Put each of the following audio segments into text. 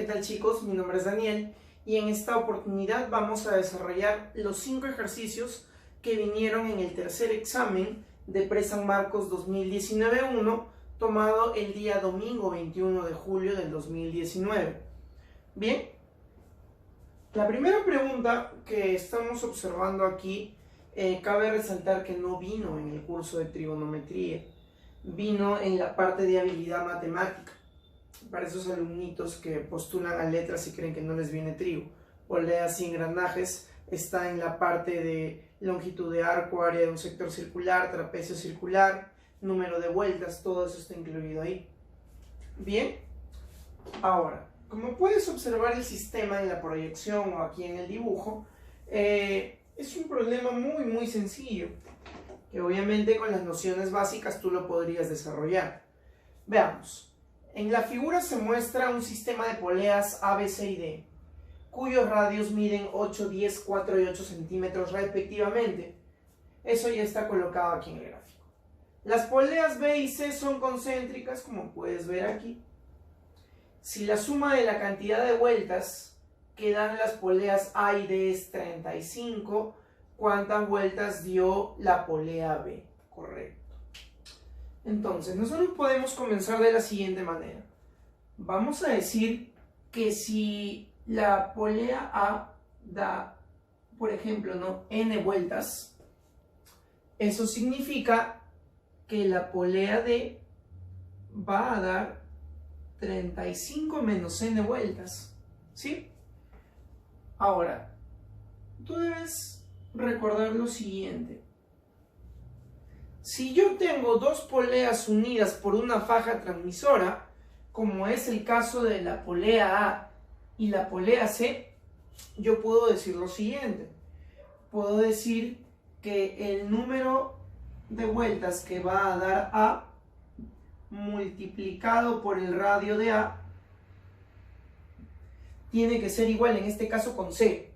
tal, chicos? Mi nombre es Daniel y en esta oportunidad vamos a desarrollar los 5 ejercicios que vinieron en el tercer examen de Pre-San Marcos 2019-1 tomado el día domingo 21 de julio del 2019. Bien, la primera pregunta que estamos observando aquí, cabe resaltar que no vino en el curso de trigonometría, vino en la parte de habilidad matemática. Para esos alumnitos que postulan a letras y creen que no les viene trigo, poleas y engranajes, está en la parte de longitud de arco, área de un sector circular, trapecio circular, número de vueltas, todo eso está incluido ahí. Bien, ahora, como puedes observar el sistema en la proyección o aquí en el dibujo, es un problema muy sencillo, que obviamente con las nociones básicas tú lo podrías desarrollar. Veamos. En la figura se muestra un sistema de poleas A, B, C y D, cuyos radios miden 8, 10, 4 y 8 centímetros respectivamente. Eso ya está colocado aquí en el gráfico. Las poleas B y C son concéntricas, como puedes ver aquí. Si la suma de la cantidad de vueltas que dan las poleas A y D es 35, ¿cuántas vueltas dio la polea B? Correcto. Entonces, nosotros podemos comenzar de la siguiente manera. Vamos a decir que si la polea A da, por ejemplo, ¿no?, n vueltas, eso significa que la polea D va a dar 35 menos n vueltas, ¿sí? Ahora, tú debes recordar lo siguiente. Si yo tengo dos poleas unidas por una faja transmisora, como es el caso de la polea A y la polea C, yo puedo decir lo siguiente. Puedo decir que el número de vueltas que va a dar A multiplicado por el radio de A tiene que ser igual, en este caso con C,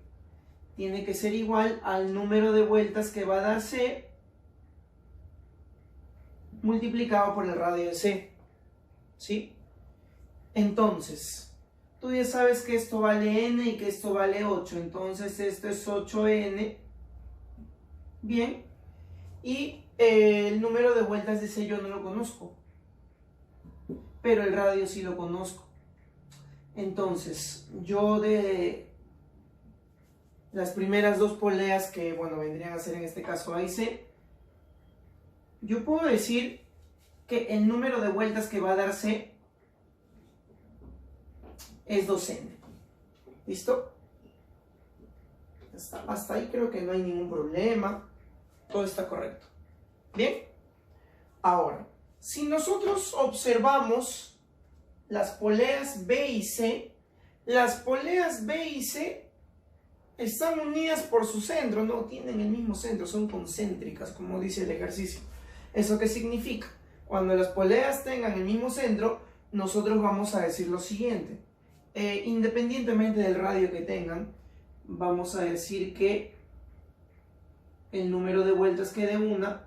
tiene que ser igual al número de vueltas que va a dar C multiplicado por el radio de C, ¿sí? Entonces, tú ya sabes que esto vale n y que esto vale 8, entonces esto es 8n, bien, y el número de vueltas de C yo no lo conozco, pero el radio sí lo conozco. Entonces, yo de las primeras dos poleas que, bueno, vendrían a ser en este caso A y C, yo puedo decir que el número de vueltas que va a dar C es 2n. ¿Listo? Hasta ahí creo que no hay ningún problema. Todo está correcto. Bien. Ahora, si nosotros observamos las poleas B y C, las poleas B y C están unidas por su centro, no tienen el mismo centro, son concéntricas, como dice el ejercicio. ¿Eso qué significa? Cuando las poleas tengan el mismo centro, nosotros vamos a decir lo siguiente. Independientemente del radio que tengan, vamos a decir que el número de vueltas que dé una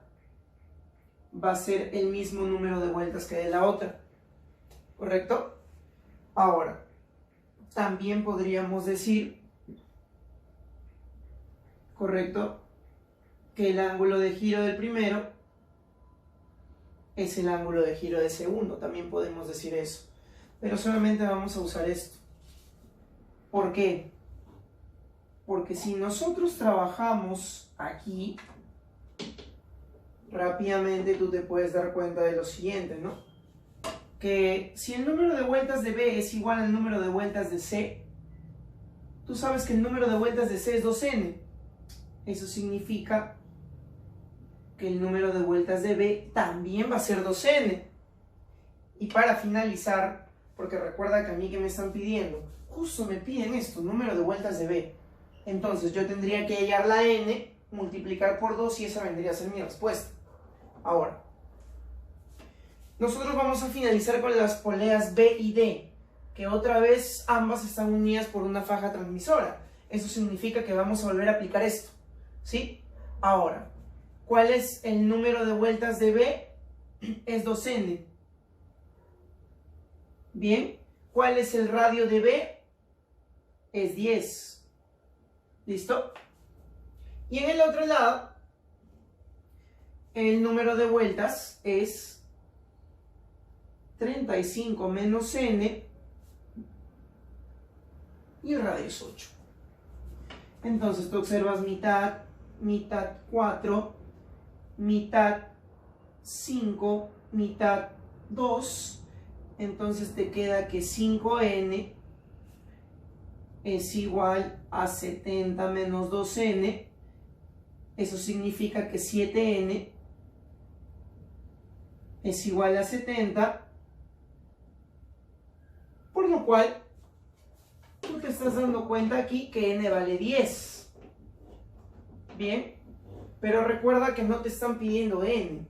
va a ser el mismo número de vueltas que dé la otra. ¿Correcto? Ahora, también podríamos decir, correcto, que el ángulo de giro del primero es el ángulo de giro de segundo, también podemos decir eso, pero solamente vamos a usar esto. ¿Por qué? Porque si nosotros trabajamos aquí, rápidamente tú te puedes dar cuenta de lo siguiente, ¿no? Que si el número de vueltas de B es igual al número de vueltas de C, tú sabes que el número de vueltas de C es 2n. Eso significa que el número de vueltas de B también va a ser 2n. Y para finalizar, porque recuerda que a mí que me están pidiendo, justo me piden esto, número de vueltas de B. Entonces yo tendría que hallar la n, multiplicar por 2 y esa vendría a ser mi respuesta. Ahora, nosotros vamos a finalizar con las poleas B y D, que otra vez ambas están unidas por una faja transmisora. Eso significa que vamos a volver a aplicar esto, ¿sí? Ahora, ¿cuál es el número de vueltas de B? Es 2n. Bien, ¿cuál es el radio de B? es 10. ¿Listo? Y en el otro lado, el número de vueltas es 35 menos n y el radio es 8. Entonces tú observas mitad, mitad 4, mitad 5, mitad 2. Entonces te queda que 5n es igual a 70 menos 2n. Eso significa que 7n es igual a 70. Por lo cual, tú te estás dando cuenta aquí que n vale 10. Bien, pero recuerda que no te están pidiendo n.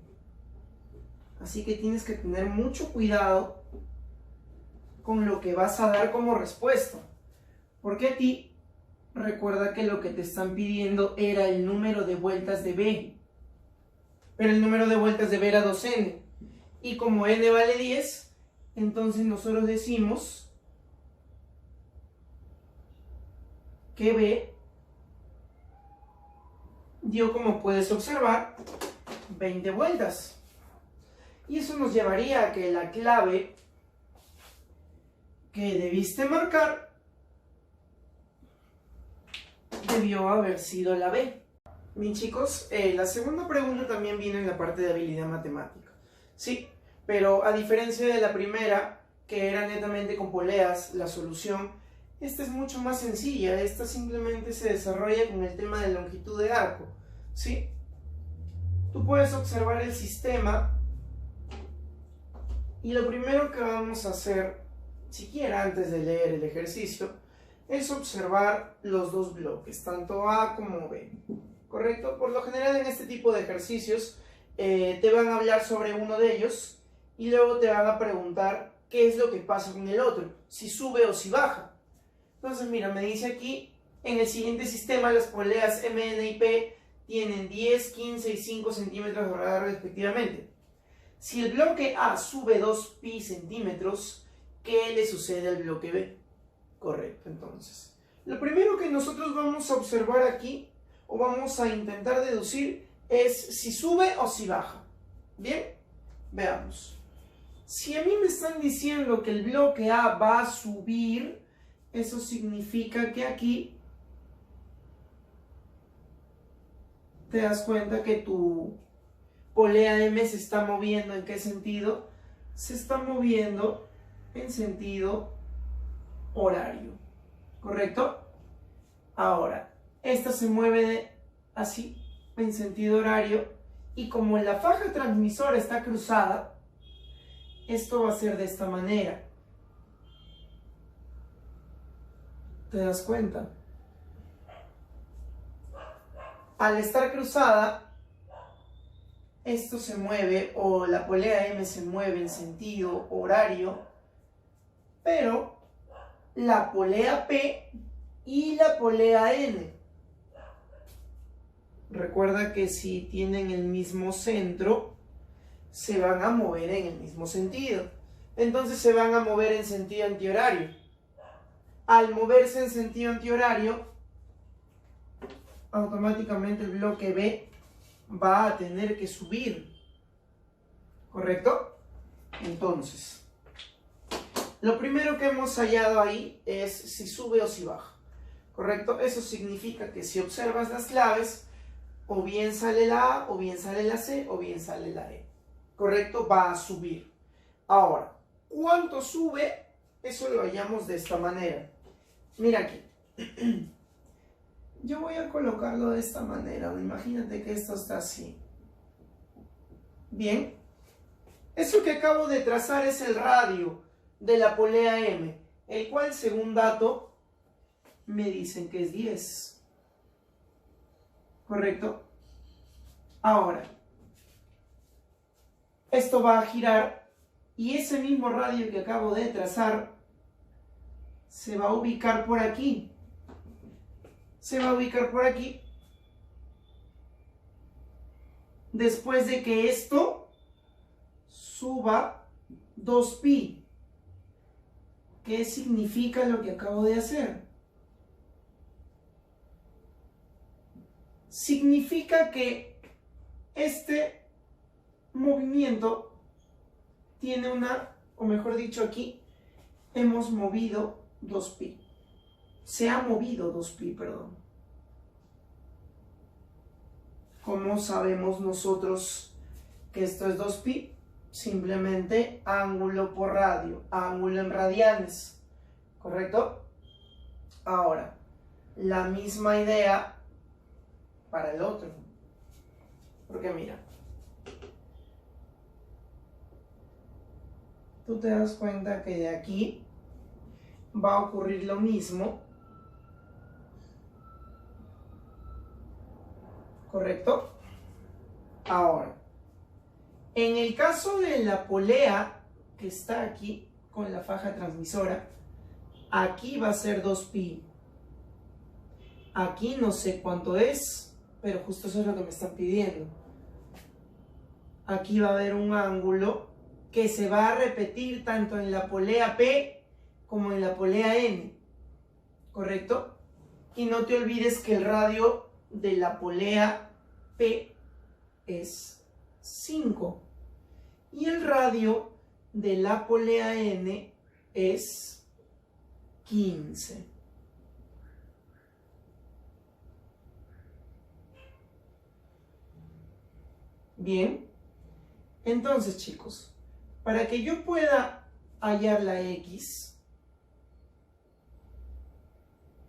Así que tienes que tener mucho cuidado con lo que vas a dar como respuesta. Porque a ti, recuerda que lo que te están pidiendo era el número de vueltas de B. Pero el número de vueltas de B era 2n. Y como n vale 10, entonces nosotros decimos que B dio, como puedes observar, 20 vueltas. Y eso nos llevaría a que la clave que debiste marcar debió haber sido la B. Bien, chicos, la segunda pregunta también viene en la parte de habilidad matemática. Sí, pero a diferencia de la primera, que era netamente con poleas, la solución, esta es mucho más sencilla. Esta simplemente se desarrolla con el tema de longitud de arco. ¿Sí? Tú puedes observar el sistema y lo primero que vamos a hacer, siquiera antes de leer el ejercicio, es observar los dos bloques, tanto A como B. ¿Correcto? Por lo general en este tipo de ejercicios te van a hablar sobre uno de ellos y luego te van a preguntar qué es lo que pasa con el otro, si sube o si baja. Entonces mira, me dice aquí, en el siguiente sistema las poleas MN y P tienen 10, 15 y 5 centímetros de radar respectivamente. Si el bloque A sube 2 pi centímetros, ¿qué le sucede al bloque B? Correcto, entonces. Lo primero que nosotros vamos a observar aquí, o vamos a intentar deducir, es si sube o si baja. Bien, veamos. Si a mí me están diciendo que el bloque A va a subir, eso significa que aquí te das cuenta que tu polea M se está moviendo. ¿En qué sentido? Se está moviendo en sentido horario. ¿Correcto? Ahora, esta se mueve así, en sentido horario, y como la faja transmisora está cruzada, esto va a ser de esta manera. ¿Te das cuenta? Al estar cruzada, esto se mueve, o la polea M se mueve en sentido horario, pero la polea P y la polea N, recuerda que si tienen el mismo centro, se van a mover en el mismo sentido. Entonces se van a mover en sentido antihorario. Al moverse en sentido antihorario, automáticamente el bloque B va a tener que subir. ¿Correcto? Entonces, lo primero que hemos hallado ahí es si sube o si baja. ¿Correcto? Eso significa que si observas las claves, o bien sale la A, o bien sale la C, o bien sale la E. ¿Correcto? Va a subir. Ahora, ¿cuánto sube? Eso lo hallamos de esta manera. Mira aquí. Yo voy a colocarlo de esta manera. Imagínate que esto está así. Bien. Eso que acabo de trazar es el radio de la polea M, el cual, según dato, me dicen que es 10. ¿Correcto? Ahora, esto va a girar y ese mismo radio que acabo de trazar se va a ubicar por aquí. Se va a ubicar por aquí. Después de que esto suba 2pi. ¿Qué significa lo que acabo de hacer? significa que este movimiento tiene o mejor dicho aquí, hemos movido 2pi. Se ha movido 2pi, perdón. ¿Cómo sabemos nosotros que esto es 2pi? Simplemente ángulo por radio, ángulo en radianes, ¿correcto? Ahora, la misma idea para el otro. Porque mira, tú te das cuenta que de aquí va a ocurrir lo mismo, ¿correcto? Ahora, en el caso de la polea que está aquí con la faja transmisora, aquí va a ser 2pi. Aquí no sé cuánto es, pero justo eso es lo que me están pidiendo. Aquí va a haber un ángulo que se va a repetir tanto en la polea P como en la polea N, ¿correcto? Y no te olvides que el radio de la polea P es 5 y el radio de la polea N es 15. Bien, entonces chicos, para que yo pueda hallar la X,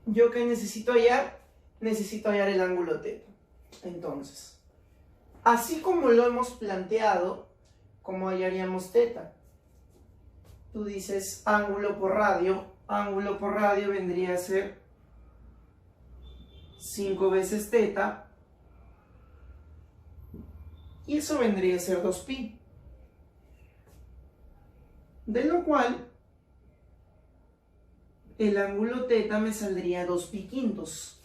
¿yo qué necesito hallar? Necesito hallar el ángulo θ. Entonces, así como lo hemos planteado, ¿cómo hallaríamos θ? Tú dices ángulo por radio vendría a ser 5 veces θ, y eso vendría a ser 2pi. De lo cual, el ángulo θ me saldría 2pi quintos.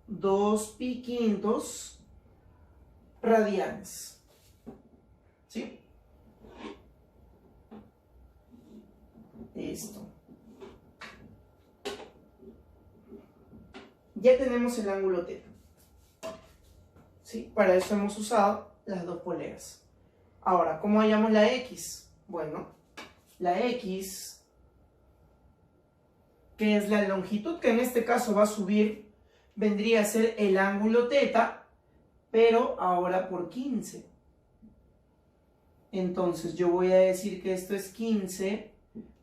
2pi quintos radianes. ¿Sí? Esto. Ya tenemos el ángulo θ. ¿Sí? Para eso hemos usado las dos poleas. Ahora, ¿cómo hallamos la X? Bueno, la X, que es la longitud que en este caso va a subir, vendría a ser el ángulo θ, pero ahora por 15. Entonces yo voy a decir que esto es 15.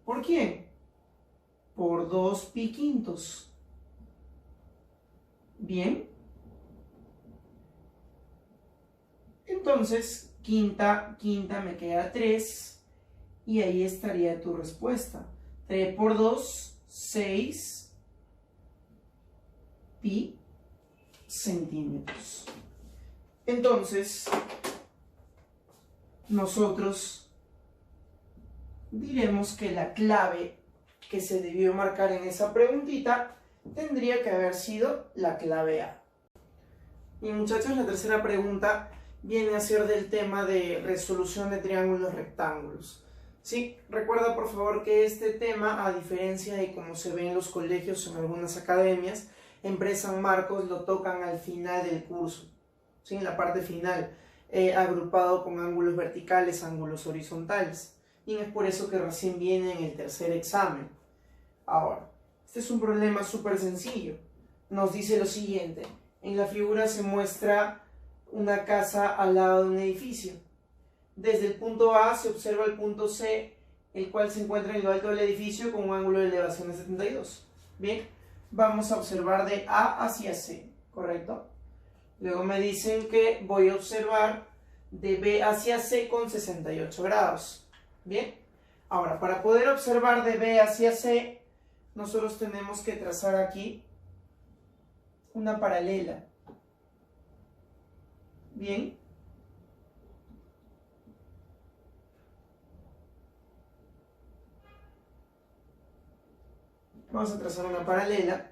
¿Por quién? Por 2pi quintos. Bien. Entonces, quinta me queda 3. Y ahí estaría tu respuesta. 3 por 2, 6 pi centímetros. Entonces, nosotros diremos que la clave que se debió marcar en esa preguntita tendría que haber sido la clave A. Y muchachos, la tercera pregunta viene a ser del tema de resolución de triángulos rectángulos. Sí, recuerda por favor que este tema, a diferencia de como se ve en los colegios o en algunas academias, en San Marcos lo tocan al final del curso, ¿sí? En la parte final, agrupado con ángulos verticales, ángulos horizontales. Y es por eso que recién viene en el tercer examen. Ahora, este es un problema súper sencillo. Nos dice lo siguiente: en la figura se muestra una casa al lado de un edificio. Desde el punto A se observa el punto C, el cual se encuentra en lo alto del edificio con un ángulo de elevación de 72. Bien, vamos a observar de A hacia C, ¿correcto? Luego me dicen que voy a observar de B hacia C con 68 grados. Bien, ahora para poder observar de B hacia C, nosotros tenemos que trazar aquí una paralela. Bien. Vamos a trazar una paralela.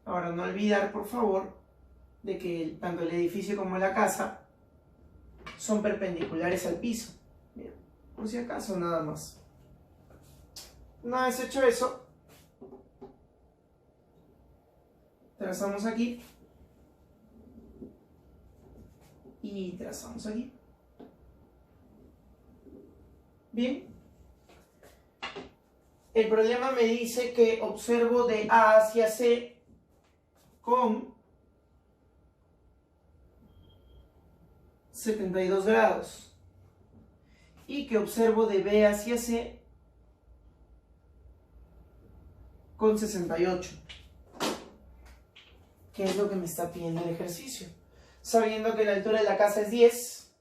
Ahora no olvidar, por favor, de que tanto el edificio como la casa son perpendiculares al piso. Bien, por si acaso nada más. Una vez hecho eso, trazamos aquí y trazamos aquí. Bien. El problema me dice que observo de A hacia C con 72 grados y que observo de B hacia C con 68. ¿Qué es lo que me está pidiendo el ejercicio? Sabiendo que la altura de la casa es 10,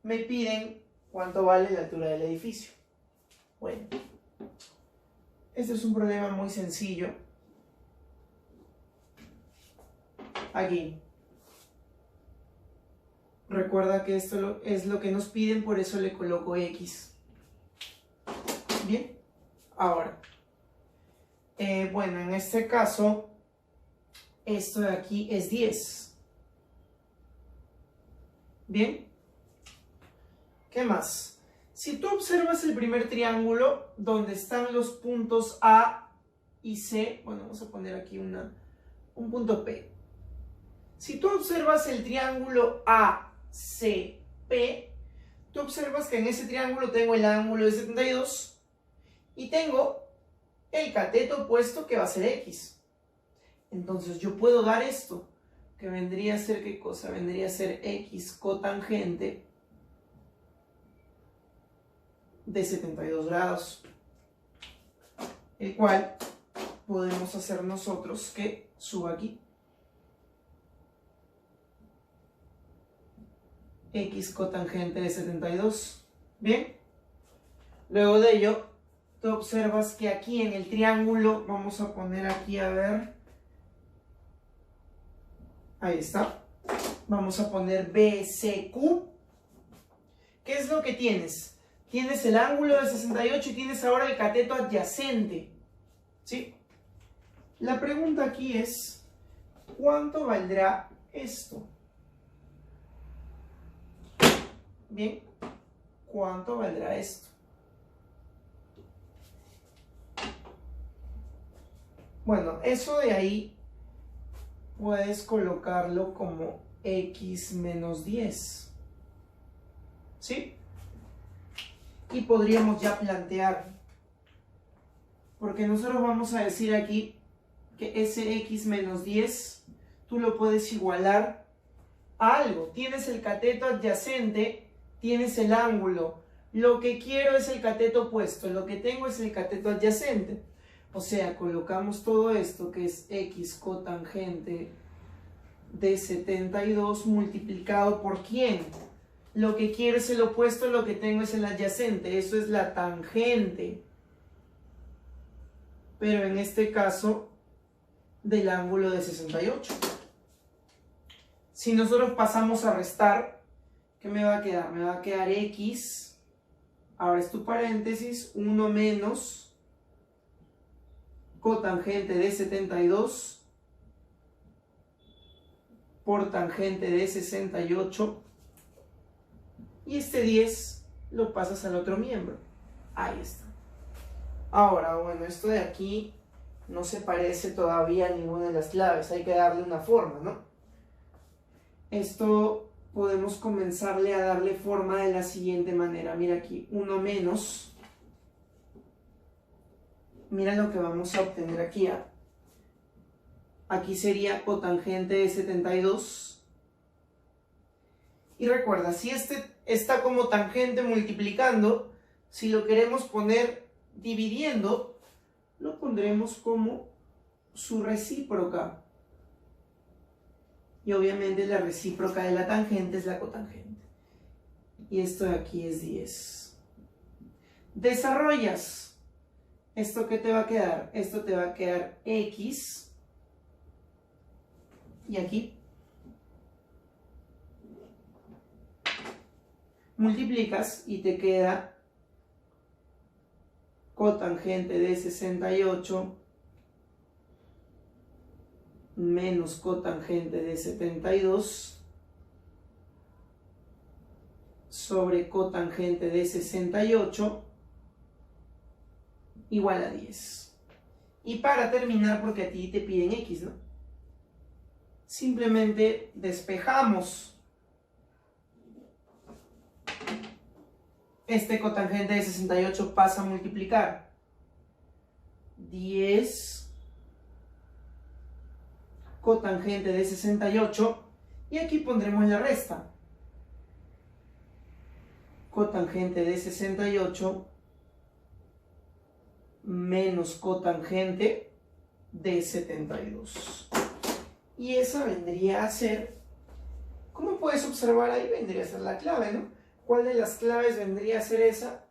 me piden cuánto vale la altura del edificio. Bueno, este es un problema muy sencillo. Aquí. Recuerda que esto es lo que nos piden, por eso le coloco X. Bien, ahora. Bueno, en este caso, esto de aquí es 10. Bien. ¿Qué más? Si tú observas el primer triángulo, donde están los puntos A y C, bueno, vamos a poner aquí un punto P. Si tú observas el triángulo ACP, tú observas que en ese triángulo tengo el ángulo de 72 y tengo el cateto opuesto que va a ser X. Entonces yo puedo dar esto, que vendría a ser, ¿qué cosa? Vendría a ser X cotangente de 72 grados, el cual podemos hacer nosotros que suba aquí. X cotangente de 72. Bien. Luego de ello, tú observas que aquí en el triángulo, vamos a poner aquí, a ver. Ahí está. Vamos a poner BCQ. ¿Qué es lo que tienes? Tienes el ángulo de 68 y tienes ahora el cateto adyacente. ¿Sí? La pregunta aquí es, ¿cuánto valdrá esto? Bien, ¿cuánto valdrá esto? Bueno, eso de ahí puedes colocarlo como X menos 10. ¿Sí? Y podríamos ya plantear, porque nosotros vamos a decir aquí que ese X menos 10 tú lo puedes igualar a algo. Tienes el cateto adyacente, tienes el ángulo. Lo que quiero es el cateto opuesto, lo que tengo es el cateto adyacente. O sea, colocamos todo esto que es X cotangente de 72 multiplicado por ¿quién? Lo que quiero es el opuesto, lo que tengo es el adyacente. Eso es la tangente. Pero en este caso, del ángulo de 68. Si nosotros pasamos a restar, ¿qué me va a quedar? Me va a quedar X, ahora es tu paréntesis, 1 menos cotangente de 72 por tangente de 68. Y este 10 lo pasas al otro miembro. Ahí está. Ahora, bueno, esto de aquí no se parece todavía a ninguna de las claves. Hay que darle una forma, ¿no? Esto podemos comenzarle a darle forma de la siguiente manera. Mira aquí, 1 menos. Mira lo que vamos a obtener aquí. Aquí sería cotangente de 72. Y recuerda, si este está como tangente multiplicando, si lo queremos poner dividiendo, lo pondremos como su recíproca. Y obviamente la recíproca de la tangente es la cotangente. Y esto de aquí es 10. Desarrollas. ¿Esto qué te va a quedar? Esto te va a quedar X. Y aquí multiplicas y te queda cotangente de 68 menos cotangente de 72 sobre cotangente de 68 igual a 10. Y para terminar, porque a ti te piden X, ¿no? Simplemente despejamos este cotangente de 68 pasa a multiplicar 10 cotangente de 68 y aquí pondremos la resta. Cotangente de 68 menos cotangente de 72. Y esa vendría a ser, como puedes observar ahí, vendría a ser la clave, ¿no? ¿Cuál de las claves vendría a ser esa?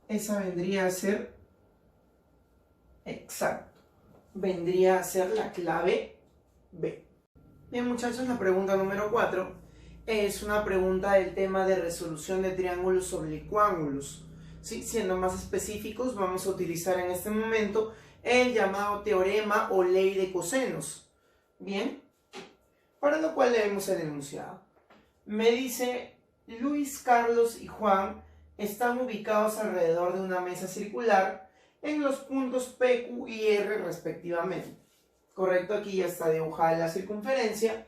Esa vendría a ser, exacto, vendría a ser la clave B. Bien, muchachos, la pregunta número 4 es una pregunta del tema de resolución de triángulos oblicuángulos. ¿Sí? Siendo más específicos, vamos a utilizar en este momento el llamado teorema o ley de cosenos. Bien, para lo cual leemos el enunciado. Me dice, Luis, Carlos y Juan están ubicados alrededor de una mesa circular en los puntos P, Q y R respectivamente. Correcto, aquí ya está dibujada la circunferencia.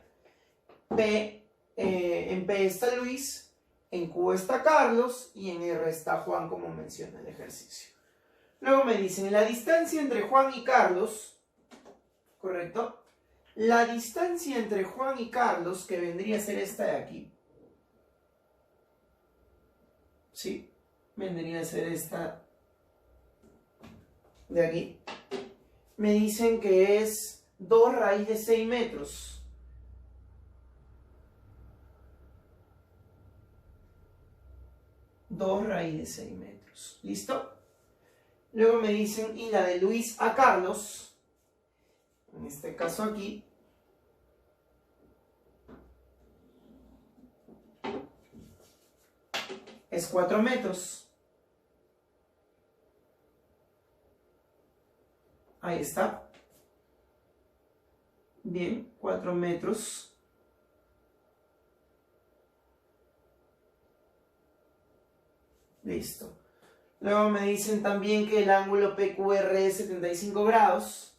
En P está Luis, en Q está Carlos y en R está Juan, como menciona el ejercicio. Luego me dicen, la distancia entre Juan y Carlos, ¿correcto? La distancia entre Juan y Carlos, que vendría a ser esta de aquí, ¿sí? Vendría a ser esta de aquí. Me dicen que es 2 raíz de 6 metros. Dos raíz de 6 metros. ¿Listo? Luego me dicen, y la de Luis a Carlos, en este caso aquí, es 4 metros. Ahí está. Bien, 4 metros. Listo. Luego me dicen también que el ángulo PQR es 75 grados.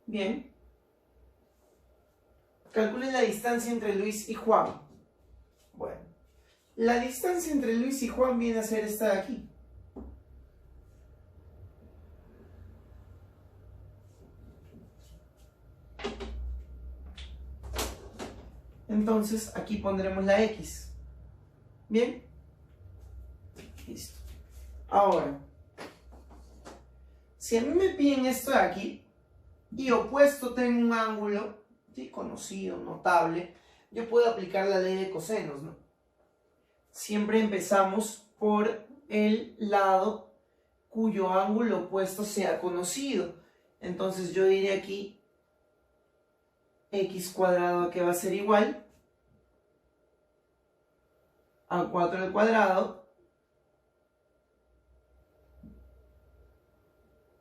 Bien. Calculen la distancia entre Luis y Juan. Bueno, la distancia entre Luis y Juan viene a ser esta de aquí. Entonces aquí pondremos la X. Bien. Listo. Ahora, si a mí me piden esto de aquí y opuesto tengo un ángulo, ¿sí?, conocido, notable, yo puedo aplicar la ley de cosenos, ¿no? Siempre empezamos por el lado cuyo ángulo opuesto sea conocido. Entonces yo diré aquí x cuadrado, que va a ser igual a 4 al cuadrado,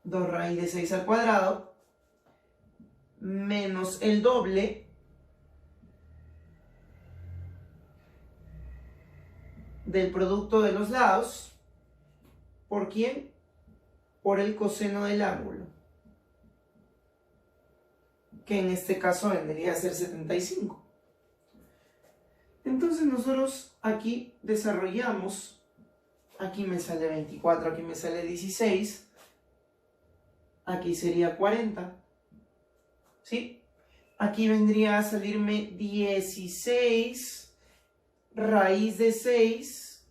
2 raíz de 6 al cuadrado, menos el doble del producto de los lados. ¿Por quién? Por el coseno del ángulo, que en este caso vendría a ser 75. Entonces nosotros aquí desarrollamos, aquí me sale 24, aquí me sale 16, aquí sería 40, ¿sí? Aquí vendría a salirme 16 raíz de 6,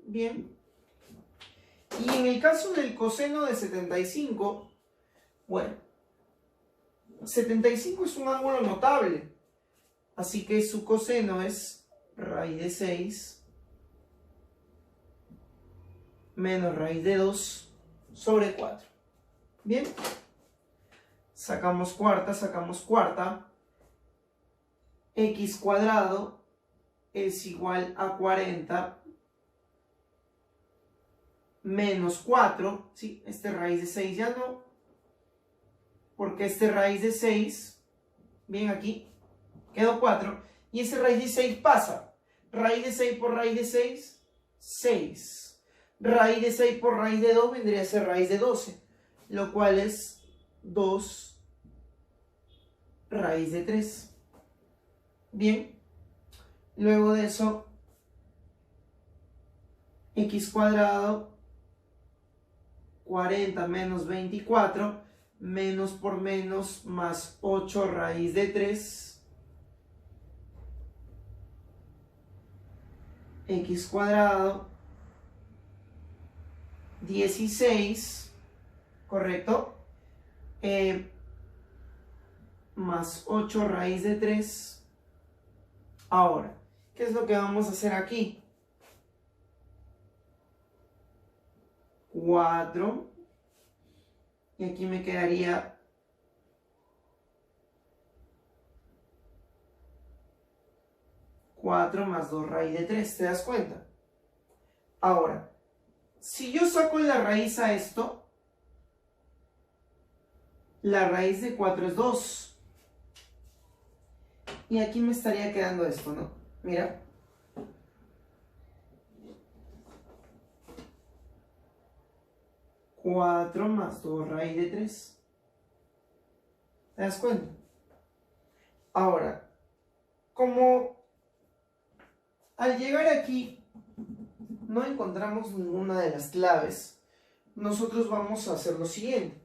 bien. Y en el caso del coseno de 75, bueno, 75 es un ángulo notable, así que su coseno es raíz de 6 menos raíz de 2 sobre 4. Bien, sacamos cuarta, x cuadrado es igual a 40 menos 4, ¿sí? Este raíz de 6 ya no, porque este raíz de 6, bien, aquí quedó 4, y ese raíz de 6 pasa, raíz de 6 por raíz de 6, 6, raíz de 6 por raíz de 2 vendría a ser raíz de 12, lo cual es 2 raíz de 3. Bien, luego de eso, x cuadrado 40 menos 24, menos por menos más 8 raíz de 3, x cuadrado 16, ¿correcto? Más 8 raíz de 3. Ahora, ¿qué es lo que vamos a hacer aquí? 4, y aquí me quedaría 4 más 2 raíz de 3, ¿te das cuenta? Ahora, si yo saco la raíz a esto, la raíz de 4 es 2. Y aquí me estaría quedando esto, ¿no? Mira. Cuatro más 2 raíz de 3. ¿Te das cuenta? Ahora, como al llegar aquí no encontramos ninguna de las claves, nosotros vamos a hacer lo siguiente.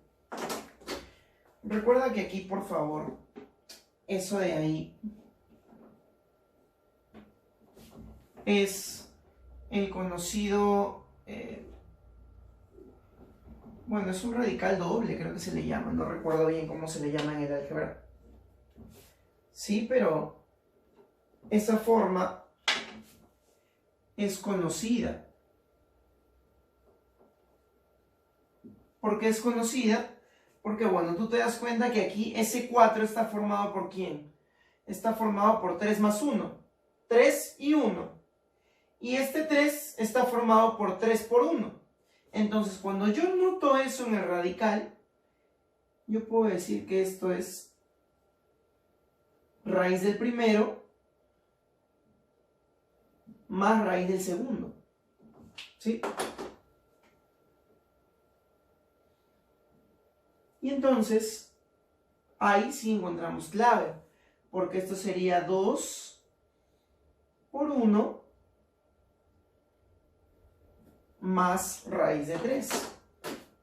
Recuerda que aquí, por favor, eso de ahí es el conocido, bueno, es un radical doble, creo que se le llama, no recuerdo bien cómo se le llama en el álgebra. Sí, pero esa forma es conocida. ¿Por qué es conocida? Porque, bueno, tú te das cuenta que aquí ese 4 está formado por ¿quién? Está formado por 3 más 1. 3 y 1. Y este 3 está formado por 3 por 1. Entonces, cuando yo noto eso en el radical, yo puedo decir que esto es raíz del primero más raíz del segundo. ¿Sí? Y entonces, ahí sí encontramos clave, porque esto sería 2 por 1 más raíz de 3.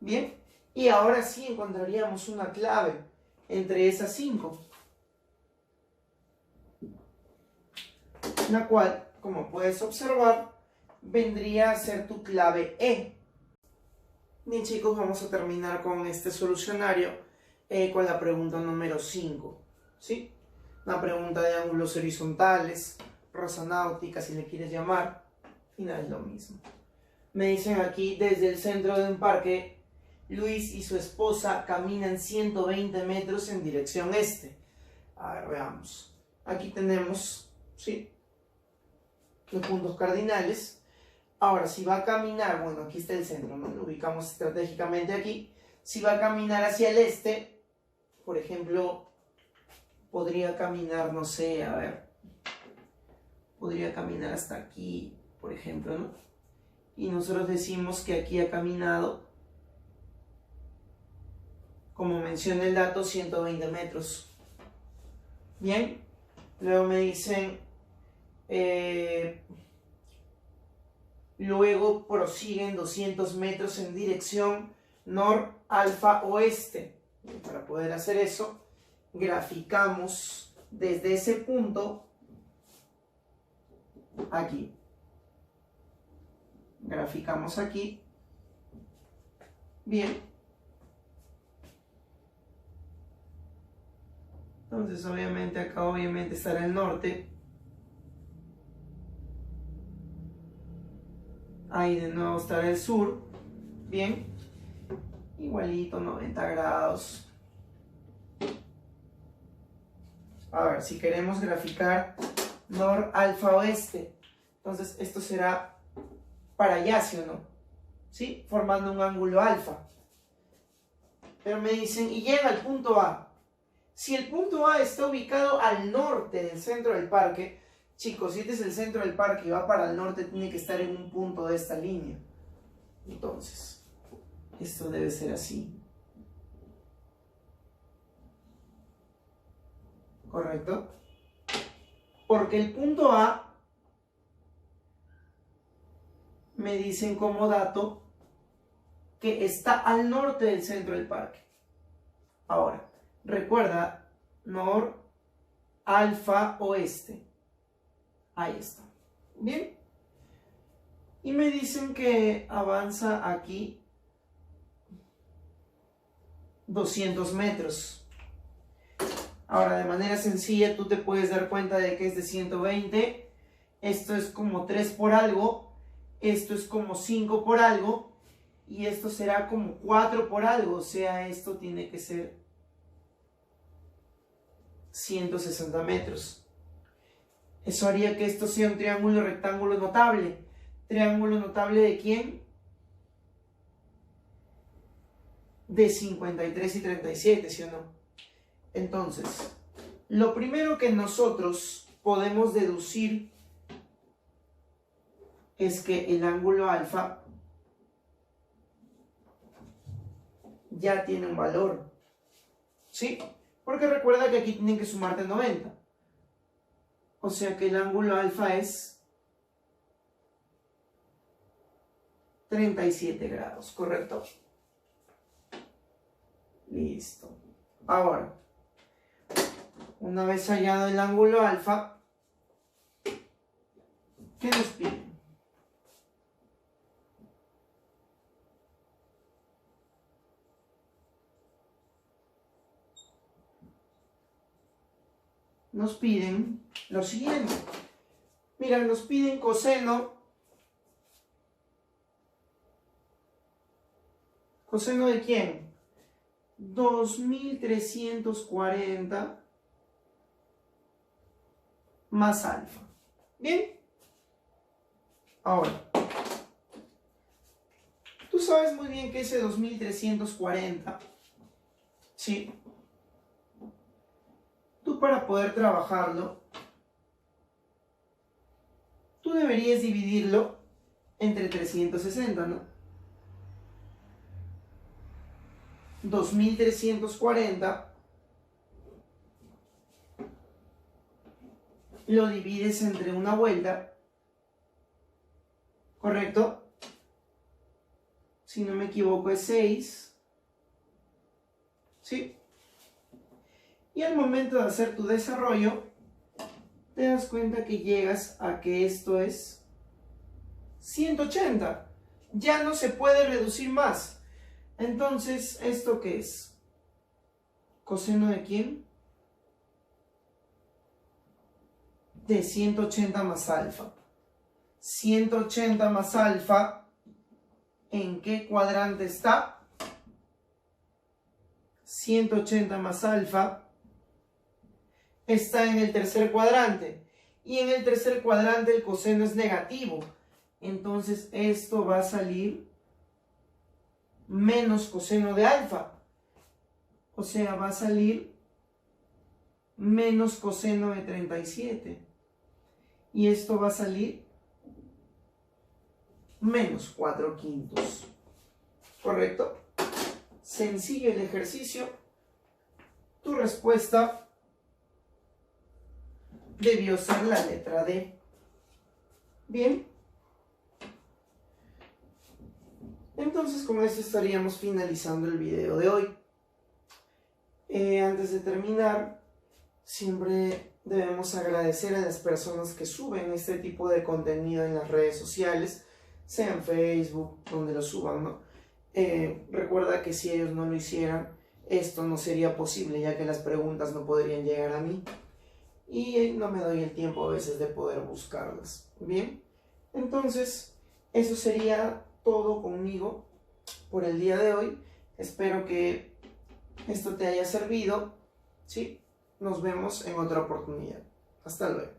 Bien, y ahora sí encontraríamos una clave entre esas 5, la cual, como puedes observar, vendría a ser tu clave E. Bien, chicos, vamos a terminar con este solucionario con la pregunta número 5, ¿sí? Una pregunta de ángulos horizontales, rosa náutica, si le quieres llamar, al final es lo mismo. Me dicen aquí, desde el centro de un parque, Luis y su esposa caminan 120 metros en dirección este. A ver, veamos. Aquí tenemos, ¿sí?, los puntos cardinales. Ahora, si va a caminar, bueno, aquí está el centro, ¿no? Lo ubicamos estratégicamente aquí. Si va a caminar hacia el este, por ejemplo, podría caminar, no sé, a ver, podría caminar hasta aquí, por ejemplo, ¿no? Y nosotros decimos que aquí ha caminado, como menciona el dato, 120 metros. Bien, luego me dicen, luego prosiguen 200 metros en dirección nor-alfa-oeste. Para poder hacer eso, graficamos desde ese punto aquí. Graficamos aquí. Bien. Entonces, obviamente, acá obviamente estará el norte. Ahí de nuevo estará el sur. Bien. Igualito, 90 grados. A ver, si queremos graficar nor-alfa-oeste, entonces esto será para allá, ¿sí o no? ¿Sí? Formando un ángulo alfa. Pero me dicen, y llega al punto A. Si el punto A está ubicado al norte del centro del parque, chicos, si este es el centro del parque y va para el norte, tiene que estar en un punto de esta línea. Entonces, esto debe ser así. ¿correcto? Porque el punto A me dicen como dato que está al norte del centro del parque. Ahora, recuerda, nor, alfa, oeste. Ahí está. Bien. Y me dicen que avanza aquí 200 metros. Ahora, de manera sencilla, tú te puedes dar cuenta de que es de 120. Esto es como 3 por algo. Esto es como 5 por algo. Y esto será como 4 por algo. O sea, esto tiene que ser 160 metros. Eso haría que esto sea un triángulo rectángulo notable. ¿Triángulo notable de quién? De 53 y 37, ¿sí o no? Entonces, lo primero que nosotros podemos deducir es que el ángulo alfa ya tiene un valor, ¿sí? Porque recuerda que aquí tienen que sumarte 90. O sea que el ángulo alfa es 37 grados, ¿correcto? Listo. Ahora, una vez hallado el ángulo alfa, ¿qué nos piden? Nos piden lo siguiente. Mira, nos piden coseno. ¿Coseno de quién? 2340 más alfa. Bien. Ahora, tú sabes muy bien que ese 2340, ¿sí? Tú para poder trabajarlo, tú deberías dividirlo entre 360, ¿no? 2340 lo divides entre una vuelta, ¿correcto? Si no me equivoco es 6, ¿sí? Y al momento de hacer tu desarrollo, te das cuenta que llegas a que esto es 180. Ya no se puede reducir más. Entonces, ¿esto qué es? ¿Coseno de quién? De 180 más alfa. 180 más alfa, ¿en qué cuadrante está? 180 más alfa está en el tercer cuadrante. Y en el tercer cuadrante el coseno es negativo. Entonces, esto va a salir menos coseno de alfa. O sea, va a salir menos coseno de 37. Y esto va a salir menos 4/5. ¿Correcto? Sencillo el ejercicio. Tu respuesta debió ser la letra D. Bien. Entonces, con esto estaríamos finalizando el video de hoy. Antes de terminar, siempre debemos agradecer a las personas que suben este tipo de contenido en las redes sociales, sea en Facebook, donde lo suban, ¿no? Recuerda que si ellos no lo hicieran, esto no sería posible, ya que las preguntas no podrían llegar a mí. Y no me doy el tiempo a veces de poder buscarlas. Bien, entonces, eso sería todo conmigo por el día de hoy. Espero que esto te haya servido, ¿sí? Nos vemos en otra oportunidad. Hasta luego.